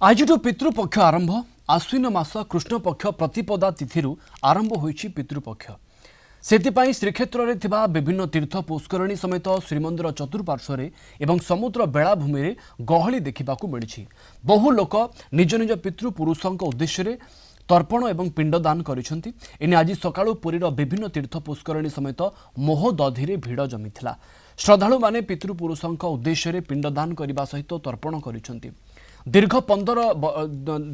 आज पितृपक्ष आरंभ आश्विन मास कृष्ण पक्ष प्रतिपदा तिथि आरंभ होइछि पितृपक्ष सेतिपाई श्रीक्षेत्र में थिबा विभिन्न तीर्थ पुष्करणी समेत श्रीमंदिर चतुर्पार्श्वरे एवं समुद्र बेलाभूमि रे गहली देखिबाकू मिलिछि। बहु लोक निज निज पितृपुरुषों उद्देश्य तर्पण एवं पिंडदान करिसेंति। एने आज सकाळु पुरीर विभिन्न तीर्थ पुष्करणी समेत मोहदधी रे भिड़ जमिथिला। श्रद्धालु माने पितृपुरुषों उद्देश्य पिंडदान करने सहित तर्पण करिसेंति। दीर्घ 15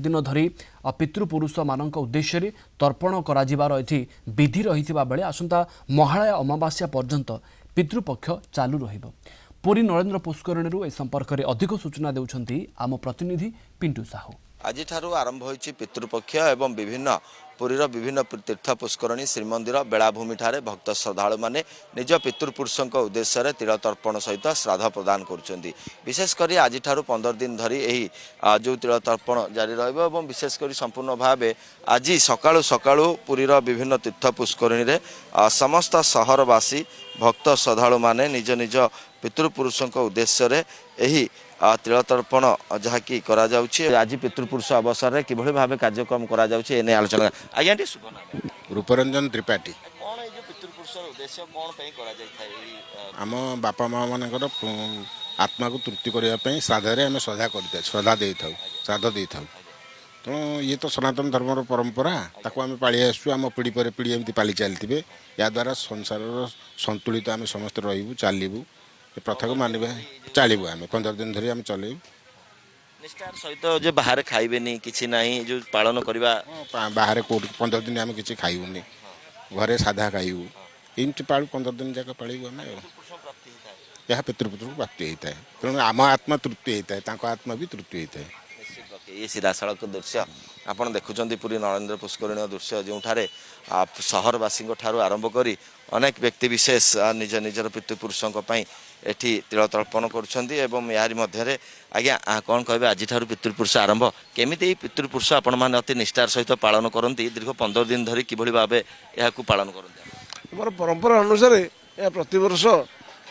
दिन धरी पितृपुरुष मानक उद्देश्य तर्पण कराजिबार एथि विधि रहिथिबा बेले आसंता महालय अमावास्या पर्यंत पितृपक्ष चालू रहिबो। पुरी नरेंद्र पुष्करणीरू ए संपर्क में अधिक सूचना देउछंती आम प्रतिनिधि पिंटू साहू। आज आरंभ होइछि पितृपक्ष एवं विभिन्न पुरीर विभिन्न तीर्थ पुष्करणी श्रीमंदिर बेलाभूमि ठारे भक्त श्रद्धालु माने निज पितृपुरुषों उद्देश्य तिल तर्पण सहित श्राद्ध प्रदान करुछंती। विशेषकर आज 15 दिन धरी यही जो तिल तर्पण जारी रहिबो एवं विशेषकर संपूर्ण भाव आज सकाळु सकाळु पुरीर विभिन्न तीर्थ पुष्करणी रे समस्त सहरवासी भक्त श्रद्धालु माने निज निज पितृपुरुषों उद्देश्य यही तिल तर्पण जहाँकि करा जाउछि। आज पितृपुरुष अवसर में किभଳି भाव कार्यक्रम करा जाउछि एने आलोचना। आज्ञा टी शुभ नाम रूपरंजन त्रिपाठी। कोन ए जो पितृपुरुष उद्देश्य कोन पई करा जाय थाय? आम बापा माँ मानकर आत्मा को तृप्ति करने श्राद्ध आम श्रद्धा दे था श्राद्ध दे था। तेणु ये तो सनातन धर्म परंपरा ताको आम पाली आसु आम पीढ़ी पर पीढ़ी एमती पाली चलते या द्वारा संसार संतुलित आम समस्त रही चलू प्रथा को मानवा चलू आम 15 दिन धरी आम चलू निष्ठार सहित जो बाहर खाइबेनी किछि नाही जो पालन करबा बाहर कोट 15 दिन आम किसी खाइबुनी घरे साधा खाइबू एमती पालू 15 दिन जाक पालू आम यह पितृपुत्र प्राप्ति होता है। तेणु आम आत्मा तृप्ति होता है आत्मा भी तृप्ति होता है। ये सीधा सड़क दृश्य आपड़ देखुं पुरी नरेंद्र पुष्करणी दृश्य जो सहरवासी आरंभ करी अनेक व्यक्ति विशेष निज निजर पितृपुरुषों एठी तिल तर्पण कर आज्ञा कौन कहे आज पितृपुरुष आरंभ केमी पितृपुरुष आपण मैंने अति निष्ठार सहित पालन करती दीर्घ 15 दिन धरी कि भाव यह पालन करते? परंपरा अनुसार यह प्रतिवर्ष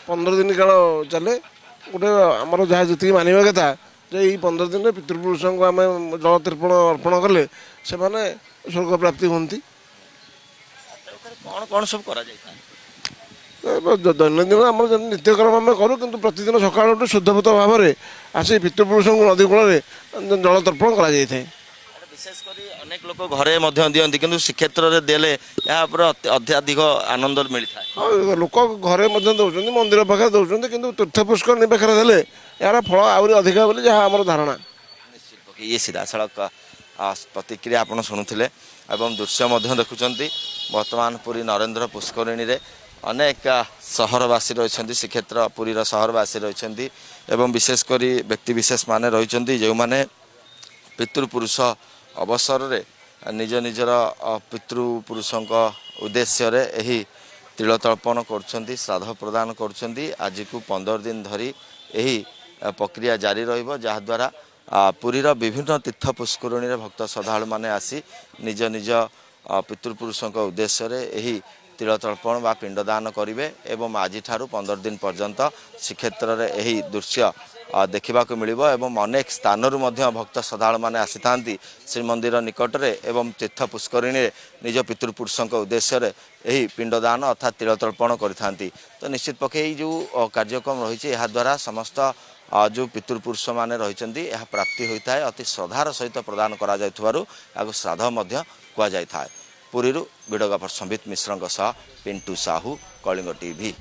15 दिन काल चले गोटे आमर जहाँ जी मानवा कथा ये 15 दिन पितृपुरुषों को आम जल तर्पण अर्पण कले से स्वर्ग प्राप्ति होती। कौन कौन सब करा जाए? दैनंदिन आम नित्यक्रम आम करूँ कि प्रतिदिन सकाल शुद्धभूत भाव में आसी पितृपुरुषों को नदी कूल जल तर्पण कर विशेषकर अनेक लोक घरे दिखती कि श्रीक्षेत्र में देले अत्याधिक आनंद मिलता है। लोक घरे दौरान मंदिर पाखे दौरान कि तीर्थ पुष्करणी पाखे देले यार फल आहरी अधिक बोली जहाँ आम धारणा। निश्चित ये सीधा सड़क प्रतिक्रिया आप शुणुले एवं दृश्य देखुं बर्तमान पुरी नरेंद्र पुष्करणी रे अनेक सहरवासी रही श्रीक्षेत्र पुरीर सहरवासी रही एवं विशेषकर व्यक्ति विशेष माने रही जो माने पितृपुरुष अवसर रे निज निजर पितृपुरुषों उद्देश्य रे यही तिल तर्पण कर श्राद्ध प्रदान कर आज को 15 दिन धरी यही प्रक्रिया जारी रहिबो जहाद्वारा पुरीर विभिन्न तीर्थ पुष्करणी रे भक्त श्रद्धालु माने आसी निज निज पितृपुरुषों उद्देश्य रे यही तिल तर्पण बा पिंडदान करेंगे एवं आज 15 दिन पर्यंत श्रीक्षेत्र में यही दृश्य देखा मिलिबो एवं अनेक स्थानरू भक्त श्रद्धालु माने आसी थांती श्रीमंदिर निकट में एवं तीर्थ पुष्करणी निज पितृपुरुषों उद्देश्य रे यही पिंडदान अर्थात तिल तर्पण करिथांती। तो निश्चित पक्षे जो कार्यक्रम रही है द्वारा समस्त जो पितृपुरुष माने रही प्राप्ति होता है अति श्रद्धार सहित प्रदान करा जायथुवारु याको श्राद्ध मध्य कुआ जाय थाए। पुरीरू वीडियोग्राफर संबित मिश्र पिंटू साहू कलिंग टीवी।